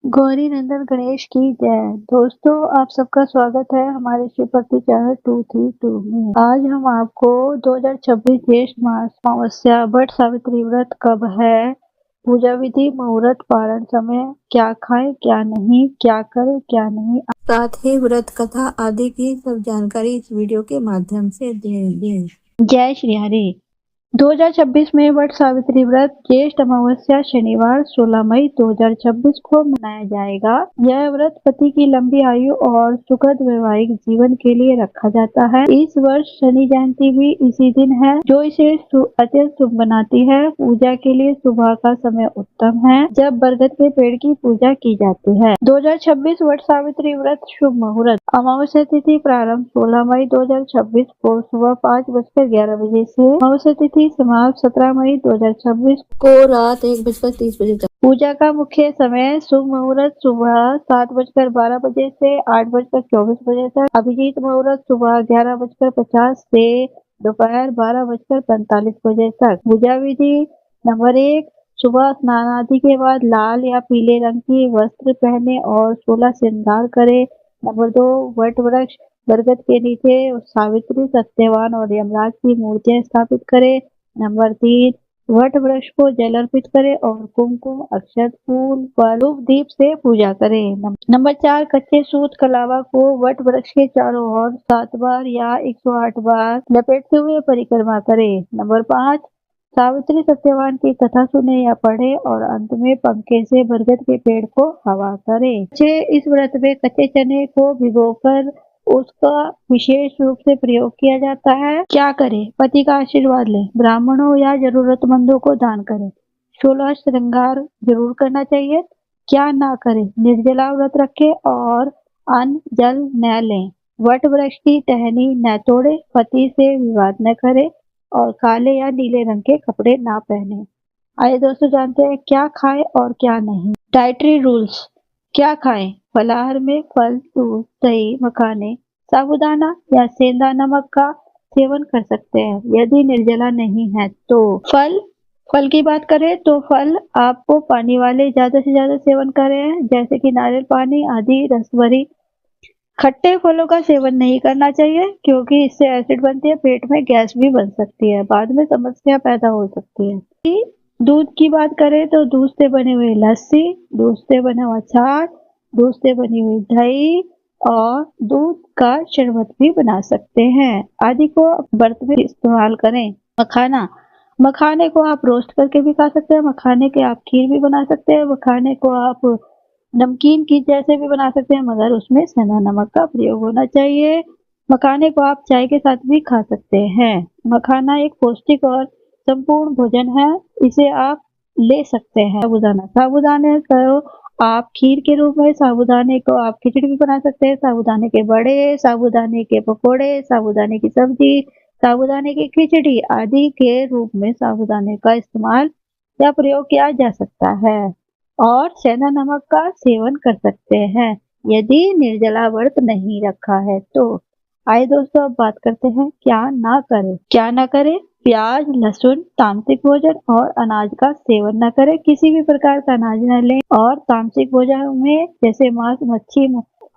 गौरी नंदन गणेश की जय। दोस्तों, आप सबका स्वागत है हमारे शिवभक्ति चैनल 232 में। आज हम आपको 2026 ज्येष्ठ मास अमावस्या वट सावित्री व्रत कब है, पूजा विधि, मुहूर्त, पारण समय, क्या खाएं क्या नहीं, क्या करें क्या नहीं, साथ ही व्रत कथा आदि की सब जानकारी इस वीडियो के माध्यम से देंगे। जय श्री हरि। 2026 में वट सावित्री व्रत ज्येष्ठ अमावस्या शनिवार 16 मई 2026 को मनाया जाएगा। यह व्रत पति की लंबी आयु और सुखद वैवाहिक जीवन के लिए रखा जाता है। इस वर्ष शनि जयंती भी इसी दिन है, जो इसे अत्यंत शुभ बनाती है। पूजा के लिए सुबह का समय उत्तम है, जब बरगद के पेड़ की पूजा की जाती है। 2026 वट सावित्री व्रत शुभ मुहूर्त। अमावस्या तिथि प्रारंभ 16 मई 2026 को सुबह 5:11 से। अमावस्या तिथि समाप्त 17 मई 2026 को रात 1:30 तक। पूजा का मुख्य समय शुभ मुहूर्त सुबह 7:12 से 8:24 तक। अभिजीत मुहूर्त सुबह 11:50 से दोपहर 12:45 तक। पूजा विधि नंबर 1, सुबह स्नान आदि के बाद लाल या पीले रंग की वस्त्र पहने और 16 श्रृंगार करे। नंबर 2, वट वृक्ष बरगद के नीचे सावित्री, सत्यवान और यमराज की मूर्तियां स्थापित करे। नंबर 3, वट वृक्ष को जल अर्पित करे और कुमकुम, अक्षत, फूल, फल, धूप, दीप से पूजा करे। नंबर 4, कच्चे सूत कलावा को वट वृक्ष के चारों ओर 7 बार या 108 बार लपेटते हुए परिक्रमा करे। नंबर 5, सावित्री सत्यवान की कथा सुने या पढ़े और अंत में पंखे से बरगद के पेड़ को हवा करे। इस व्रत में कच्चे चने को भिगोकर उसका विशेष रूप से प्रयोग किया जाता है। क्या करें? पति का आशीर्वाद लें, ब्राह्मणों या जरूरतमंदों को दान करें, 16 श्रृंगार जरूर करना चाहिए। क्या ना करें? निर्जला व्रत रखें और अन्न जल न लें, वट वृक्ष की टहनी न तोड़े, पति से विवाद न करे और काले या नीले रंग के कपड़े ना पहने। आइए दोस्तों, जानते हैं क्या खाएं और क्या नहीं। Dietary rules. क्या खाएं? फलाहार में फल, दूध, दही, मखाने, साबूदाना या सेंधा नमक का सेवन कर सकते हैं। यदि निर्जला नहीं है तो फल की बात करें तो फल आपको पानी वाले ज्यादा से ज्यादा सेवन करें, जैसे कि नारियल पानी आदि रस भरी। खट्टे फलों का सेवन नहीं करना चाहिए, क्योंकि इससे एसिड बनती है, पेट में गैस भी बन सकती है, बाद में समस्या पैदा हो सकती है। दूध की बात करें तो दूध से बनी हुई लस्सी, दूध से बना हुआ छाछ, दूध से बनी हुई दही और दूध का शरबत भी बना सकते हैं, आदि को व्रत में इस्तेमाल करें। मखाने को आप रोस्ट करके भी खा सकते हैं, मखाने के आप खीर भी बना सकते हैं, मखाने को आप नमकीन की जैसे भी बना सकते हैं, मगर उसमें सेंधा नमक का प्रयोग होना चाहिए। मखाने को आप चाय के साथ भी खा सकते हैं। मखाना एक पौष्टिक और संपूर्ण भोजन है, इसे आप ले सकते हैं। साबूदाने को आप खीर के रूप में, साबूदाने को आप खिचड़ी भी बना सकते हैं, साबूदाने के बड़े, साबूदाने के पकोड़े, साबूदाने की सब्जी, साबूदाने की खिचड़ी आदि के रूप में साबूदाने का इस्तेमाल या प्रयोग किया जा सकता है और सेंधा नमक का सेवन कर सकते हैं, यदि निर्जला व्रत नहीं रखा है तो। आइए दोस्तों, अब बात करते हैं क्या ना करें। प्याज, लहसुन, तामसिक भोजन और अनाज का सेवन न करें। किसी भी प्रकार का अनाज न लें और तामसिक भोजन में जैसे मांस, मच्छी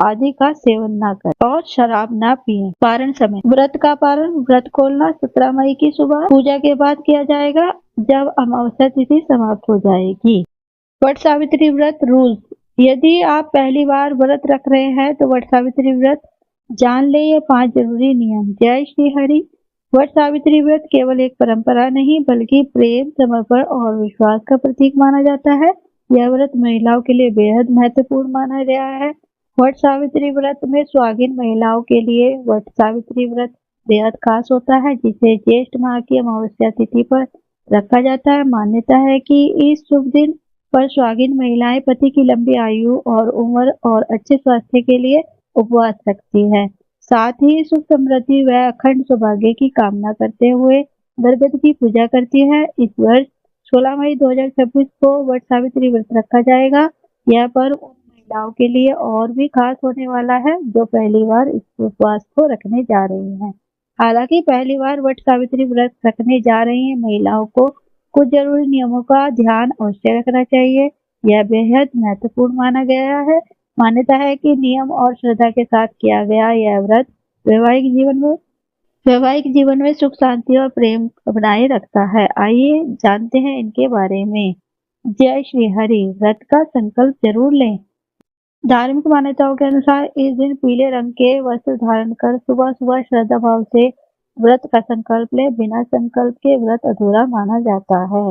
आदि का सेवन न करें और शराब न पिए। पारण समय। व्रत खोलना 17 मई की सुबह पूजा के बाद किया जाएगा, जब अमावस्या तिथि समाप्त हो जाएगी। वट सावित्री व्रत रूल्स। यदि आप पहली बार व्रत रख रहे हैं तो वट सावित्री व्रत जान ले ये 5 जरूरी नियम। जय श्री हरि। वट सावित्री व्रत केवल एक परंपरा नहीं, बल्कि प्रेम, समर्पण और विश्वास का प्रतीक माना जाता है। यह व्रत महिलाओं के लिए बेहद महत्वपूर्ण माना गया है। वट सावित्री व्रत में सुहागिन महिलाओं के लिए वट सावित्री व्रत बेहद खास होता है, जिसे ज्येष्ठ माह की अमावस्या तिथि पर रखा जाता है। मान्यता है कि इस शुभ दिन पर सुहागिन महिलाएं पति की लंबी आयु और उम्र और अच्छे स्वास्थ्य के लिए उपवास रखती है। साथ ही सुख समृद्धि व अखंड सौभाग्य की कामना करते हुए बरगद की पूजा करती है। इस वर्ष 16 मई 2026 को वट सावित्री व्रत रखा जाएगा। यह पर्व उन महिलाओं के लिए और भी खास होने वाला है जो पहली बार इस उपवास को रखने जा रही हैं। हालांकि पहली बार वट सावित्री व्रत रखने जा रही हैं महिलाओं को कुछ जरूरी नियमों का ध्यान अवश्य रखना चाहिए। यह बेहद महत्वपूर्ण माना गया है। मान्यता है कि नियम और श्रद्धा के साथ किया गया यह व्रत वैवाहिक जीवन में सुख शांति और प्रेम बनाए रखता है। आइए जानते हैं इनके बारे में। जय श्री हरि। व्रत का संकल्प जरूर लें। धार्मिक मान्यताओं के अनुसार इस दिन पीले रंग के वस्त्र धारण कर सुबह सुबह श्रद्धा भाव से व्रत का संकल्प ले। बिना संकल्प के व्रत अधूरा माना जाता है।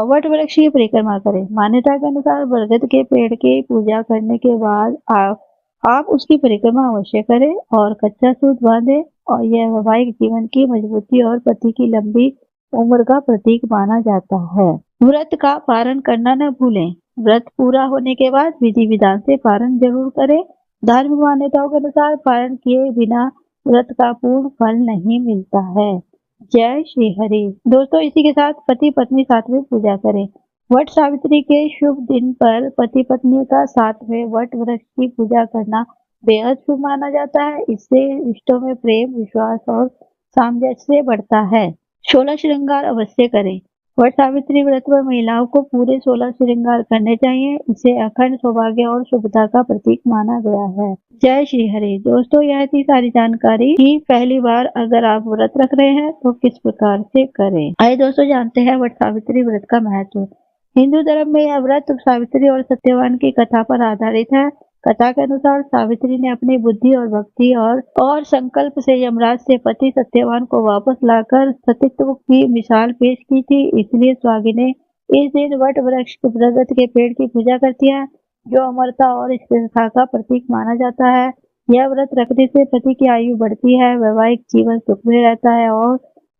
वट वृक्ष की परिक्रमा करें। मान्यता के अनुसार बरगद के पेड़ की पूजा करने के बाद आप उसकी परिक्रमा अवश्य करें और कच्चा सूत बांधे, और यह वैवाहिक जीवन की मजबूती और पति की लंबी उम्र का प्रतीक माना जाता है। व्रत का पारण करना न भूलें। व्रत पूरा होने के बाद विधि विधान से पारण जरूर करें। धार्मिक मान्यताओं के अनुसार पारण किए बिना व्रत का पूर्ण फल नहीं मिलता है। जय श्री हरि। दोस्तों, इसी के साथ पति पत्नी साथ में पूजा करें। वट सावित्री के शुभ दिन पर पति पत्नी का साथ में वट वृक्ष की पूजा करना बेहद शुभ माना जाता है। इससे रिश्तों में प्रेम, विश्वास और सामंजस्य बढ़ता है। 16 श्रृंगार अवश्य करें। वट सावित्री व्रत में महिलाओं को पूरे 16 श्रृंगार करने चाहिए। इसे अखंड सौभाग्य और शुभता का प्रतीक माना गया है। जय श्री हरि। दोस्तों, यह थी सारी जानकारी कि पहली बार अगर आप व्रत रख रहे हैं तो किस प्रकार से करें। आइए दोस्तों, जानते हैं वट सावित्री व्रत का महत्व। हिंदू धर्म में यह व्रत सावित्री और सत्यवान की कथा पर आधारित है। कथा के अनुसार सावित्री ने अपनी बुद्धि और भक्ति और संकल्प से यमराज से पति सत्यवान को वापस लाकर सतीत्व की मिसाल पेश की थी। इसलिए सुहागिनें ने इस दिन वट वृक्ष बरगद के पेड़ की पूजा करती है, जो अमरता और स्थिरता का प्रतीक माना जाता है। यह व्रत रखने से पति की आयु बढ़ती है, वैवाहिक जीवन सुखमय रहता है और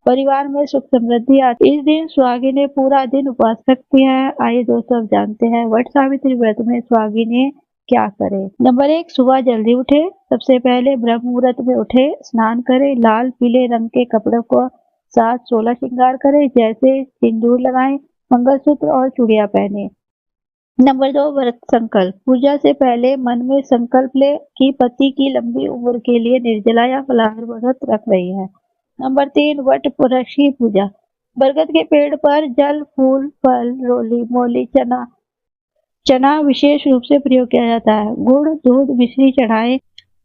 परिवार में सुख समृद्धि आती है। इस दिन सुहागिनें पूरा दिन उपवास रखती है। आइए दोस्तों, अब जानते हैं वट सावित्री व्रत में सुहागिनें क्या करें। नंबर 1, सुबह जल्दी उठे। सबसे पहले ब्रह्म मुहूर्त में उठे, स्नान करें, लाल पीले रंग के कपड़ों को साथ 16 श्रृंगार करें, जैसे सिंदूर लगाएं, मंगलसूत्र और चूड़ियां पहने। नंबर 2, व्रत संकल्प। पूजा से पहले मन में संकल्प ले कि पति की लंबी उम्र के लिए निर्जला या फलाहार व्रत रख रही है। नंबर 3, वट वृक्ष की पूजा। बरगद के पेड़ पर जल, फूल, फल, रोली, मोली, चना विशेष रूप से प्रयोग किया जाता है। गुड़, दूध, मिश्री चढ़ाएं।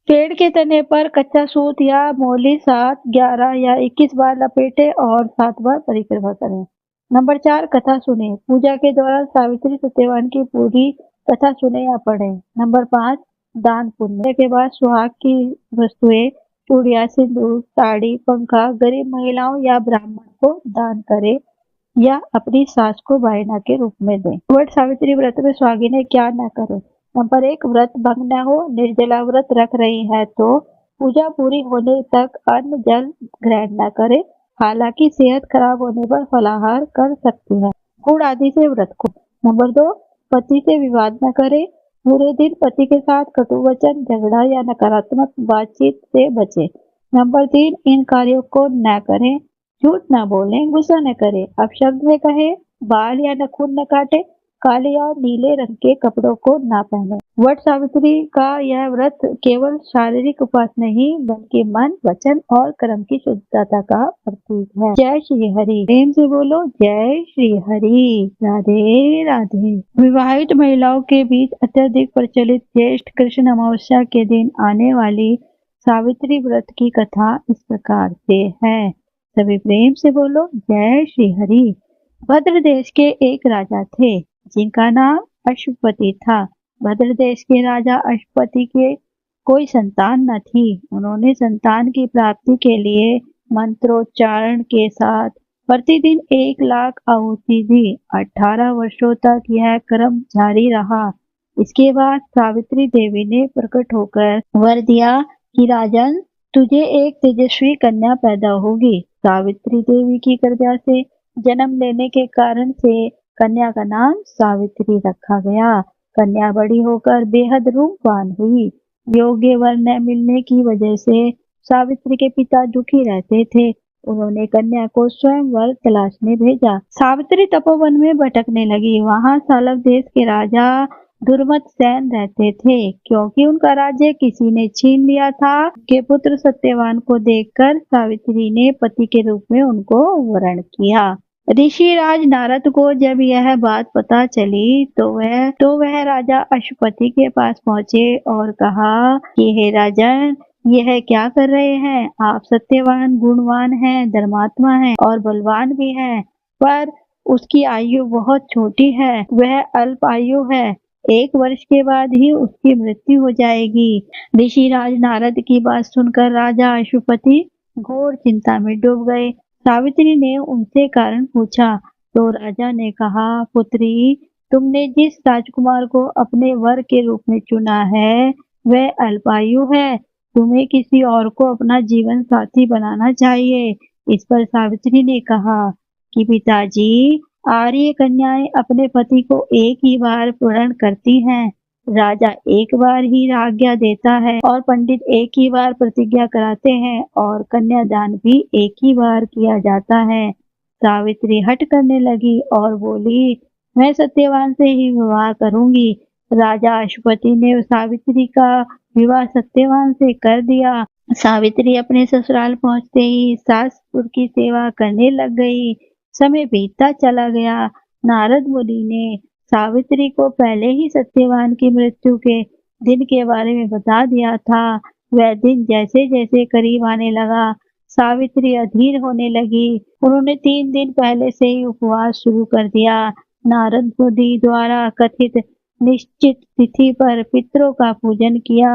पेड़ के तने पर कच्चा सूत या मोली 7, 11 या 21 बार लपेटे और 7 बार परिक्रमा करें। नंबर 4, कथा सुने। पूजा के दौरान सावित्री सत्यवान की पूरी कथा सुने या पढ़ें। नंबर 5, दान पुण्य के बाद सुहाग की वस्तुएं, चूड़िया, सिंदूर, साड़ी, पंखा गरीब महिलाओं या ब्राह्मण को दान करें या अपनी सास को वायना के रूप में दें। वट सावित्री व्रत में सुहागिनें क्या न करें। नंबर 1, व्रत भंग न हो। निर्जला व्रत रख रही है तो पूजा पूरी होने तक अन्न जल ग्रहण न करे। हालांकि सेहत खराब होने पर फलाहार कर सकती है। गुड़ आदि से व्रत को। नंबर 2, पति से विवाद न करे। पूरे दिन पति के साथ कटु वचन, झगड़ा या नकारात्मक बातचीत से बचे। नंबर 3, इन कार्यों को न करें। झूठ न बोलें, गुस्सा न करें, अपशब्द में कहें, बाल या नाखून न काटे, काले या नीले रंग के कपड़ों को न पहने। वट सावित्री का यह व्रत केवल शारीरिक उपवास नहीं बल्कि मन, वचन और कर्म की शुद्धता का प्रतीक है। जय श्री हरि। प्रेम से बोलो जय श्री हरि। राधे राधे। विवाहित महिलाओं के बीच अत्यधिक प्रचलित ज्येष्ठ कृष्ण अमावस्या के दिन आने वाली सावित्री व्रत की कथा इस प्रकार से है। सभी प्रेम से बोलो जय श्री हरि। भद्र देश के एक राजा थे जिनका नाम अश्वपति था। भद्र देश के राजा अश्वपति के कोई संतान न थी। उन्होंने संतान की प्राप्ति के लिए मंत्रोच्चारण के साथ प्रतिदिन 1 लाख आहुति दी। 18 वर्षों तक यह क्रम जारी रहा। इसके बाद सावित्री देवी ने प्रकट होकर वर दिया कि राजन, तुझे एक तेजस्वी कन्या पैदा होगी। सावित्री देवी की कृपा से जन्म लेने के कारण से कन्या का नाम सावित्री रखा गया। कन्या बड़ी होकर बेहद रूपवान हुई। योग्य वर न मिलने की वजह से सावित्री के पिता दुखी रहते थे। उन्होंने कन्या को स्वयं वर तलाशने भेजा। सावित्री तपोवन में भटकने लगी। वहां सालव देश के राजा दुर्मत सेन रहते थे। क्योंकि उनका राज्य किसी ने छीन लिया था, के पुत्र सत्यवान को देखकर सावित्री ने पति के रूप में उनको वरण किया। ऋषिराज नारद को जब यह बात पता चली तो वह राजा अश्वपति के पास पहुंचे और कहा कि हे राजन, यह क्या कर रहे हैं? आप सत्यवान, गुणवान हैं, धर्मात्मा हैं और बलवान भी हैं, पर उसकी आयु बहुत छोटी है, वह अल्प आयु है। 1 वर्ष के बाद ही उसकी मृत्यु हो जाएगी। ऋषिराज नारद की बात सुनकर राजा अश्वपति घोर चिंता में डूब गए। सावित्री ने उनसे कारण पूछा तो राजा ने कहा, पुत्री, तुमने जिस राजकुमार को अपने वर के रूप में चुना है वह अल्पायु है। तुम्हें किसी और को अपना जीवन साथी बनाना चाहिए। इस पर सावित्री ने कहा कि पिताजी, आर्य कन्याएं अपने पति को एक ही बार पूर्ण करती हैं। राजा एक बार ही आज्ञा देता है और पंडित एक ही बार प्रतिज्ञा कराते हैं और कन्यादान भी एक ही बार किया जाता है। सावित्री हट करने लगी और बोली, मैं सत्यवान से ही विवाह करूंगी। राजा अश्वपति ने सावित्री का विवाह सत्यवान से कर दिया। सावित्री अपने ससुराल पहुंचते ही सास-ससुर की सेवा करने लग गई। समय बीतता चला गया। नारद मुनि ने सावित्री को पहले ही सत्यवान की मृत्यु के दिन के बारे में बता दिया था। वह दिन जैसे जैसे करीब आने लगा, सावित्री अधीर होने लगी। उन्होंने 3 दिन पहले से ही उपवास शुरू कर दिया। नारद मुनि द्वारा कथित निश्चित तिथि पर पितरों का पूजन किया।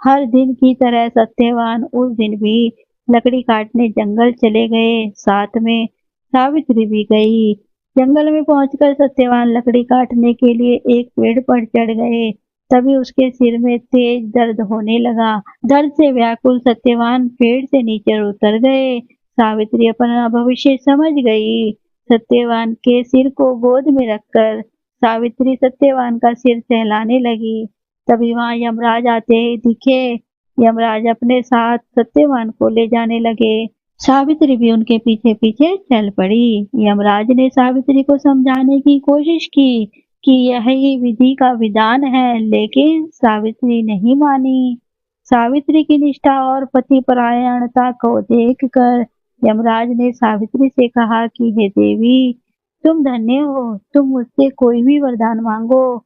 हर दिन की तरह सत्यवान उस दिन भी लकड़ी काटने जंगल चले गए। साथ में सावित्री भी गई। जंगल में पहुंचकर सत्यवान लकड़ी काटने के लिए एक पेड़ पर चढ़ गए। तभी उसके सिर में तेज दर्द होने लगा। दर्द से व्याकुल सत्यवान पेड़ से नीचे उतर गए। सावित्री अपना भविष्य समझ गई। सत्यवान के सिर को गोद में रखकर सावित्री सत्यवान का सिर सहलाने लगी। तभी वहां यमराज आते दिखे। यमराज अपने साथ सत्यवान को ले जाने लगे। सावित्री भी उनके पीछे पीछे चल पड़ी। यमराज ने सावित्री को समझाने की कोशिश की कि यह ही विधि का विधान है, लेकिन सावित्री नहीं मानी। सावित्री की निष्ठा और पतिपरायणता को देखकर यमराज ने सावित्री से कहा कि हे देवी, तुम धन्य हो, तुम मुझसे कोई भी वरदान मांगो।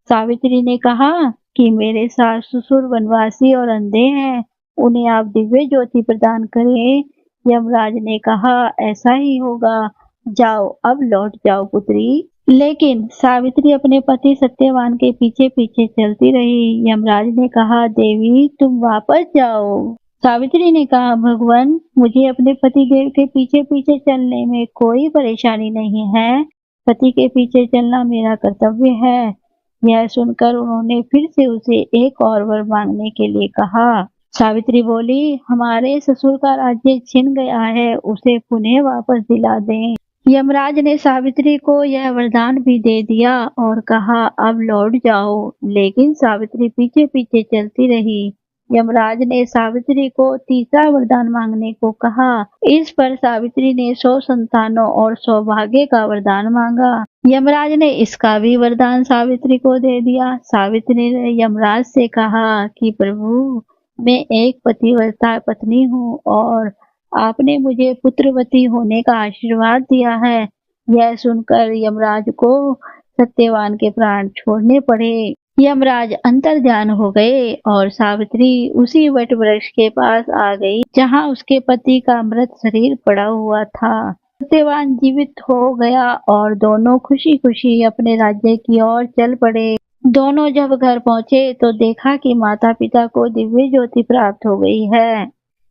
सावित्री ने कहा कि मेरे सास ससुर वनवासी और अंधे हैं, उन्हें आप दिव्य ज्योति प्रदान करें। यमराज ने कहा, ऐसा ही होगा, जाओ, अब लौट जाओ पुत्री। लेकिन सावित्री अपने पति सत्यवान के पीछे पीछे चलती रही। यमराज ने कहा, देवी, तुम वापस जाओ। सावित्री ने कहा, भगवान, मुझे अपने पति देव के पीछे पीछे चलने में कोई परेशानी नहीं है। पति के पीछे चलना मेरा कर्तव्य है। यह सुनकर उन्होंने फिर से उसे एक और वर मांगने के लिए कहा। सावित्री बोली, हमारे ससुर का राज्य छिन गया है, उसे पुनः वापस दिला दें। यमराज ने सावित्री को यह वरदान भी दे दिया और कहा, अब लौट जाओ। लेकिन सावित्री पीछे पीछे चलती रही। यमराज ने सावित्री को तीसरा वरदान मांगने को कहा। इस पर सावित्री ने 100 संतानों और सौभाग्य का वरदान मांगा। यमराज ने इसका भी वरदान सावित्री को दे दिया। सावित्री ने यमराज से कहा कि प्रभु, मैं एक पतिव्रता पत्नी हूँ और आपने मुझे पुत्रवती होने का आशीर्वाद दिया है। यह सुनकर यमराज को सत्यवान के प्राण छोड़ने पड़े। यमराज अंतर्ध्यान हो गए और सावित्री उसी वट वृक्ष के पास आ गई जहाँ उसके पति का मृत शरीर पड़ा हुआ था। सत्यवान जीवित हो गया और दोनों खुशी खुशी अपने राज्य की ओर चल पड़े। दोनों जब घर पहुंचे तो देखा कि माता पिता को दिव्य ज्योति प्राप्त हो गई है।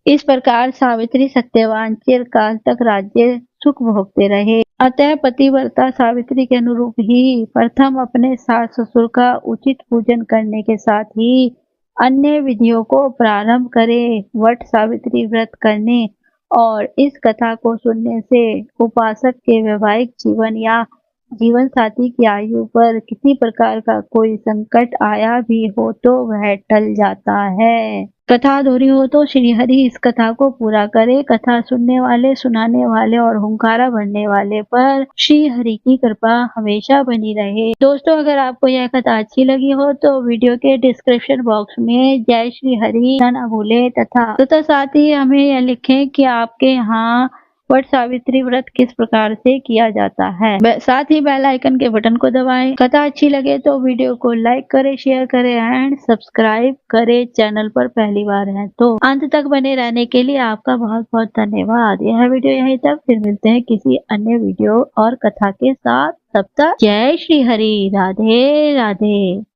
इस प्रकार सावित्री सत्यवान चिरकाल तक राज्य सुख भोगते रहे। अतः पतिव्रता सावित्री के अनुरूप ही प्रथम अपने सास ससुर का उचित पूजन करने के साथ ही अन्य विधियों को प्रारंभ करे। वट सावित्री व्रत करने और इस कथा को सुनने से उपासक के वैवाहिक जीवन या जीवन साथी की आयु पर किसी प्रकार का कोई संकट आया भी हो तो वह टल जाता है। कथा अधूरी हो तो श्री हरि इस कथा को पूरा करे। कथा सुनने वाले, सुनाने वाले और हुंकारा भरने वाले पर श्री हरि की कृपा हमेशा बनी रहे। दोस्तों, अगर आपको यह कथा अच्छी लगी हो तो वीडियो के डिस्क्रिप्शन बॉक्स में जय श्री हरि ना भूले तथा साथ ही हमें यह लिखें कि आपके यहाँ वट सावित्री व्रत किस प्रकार से किया जाता है। साथ ही बेल आइकन के बटन को दबाएं। कथा अच्छी लगे तो वीडियो को लाइक करें, शेयर करें एंड सब्सक्राइब करें। चैनल पर पहली बार हैं तो अंत तक बने रहने के लिए आपका बहुत बहुत धन्यवाद। यह वीडियो यहीं तक, फिर मिलते हैं किसी अन्य वीडियो और कथा के साथ। तब तक जय श्री हरि, राधे राधे।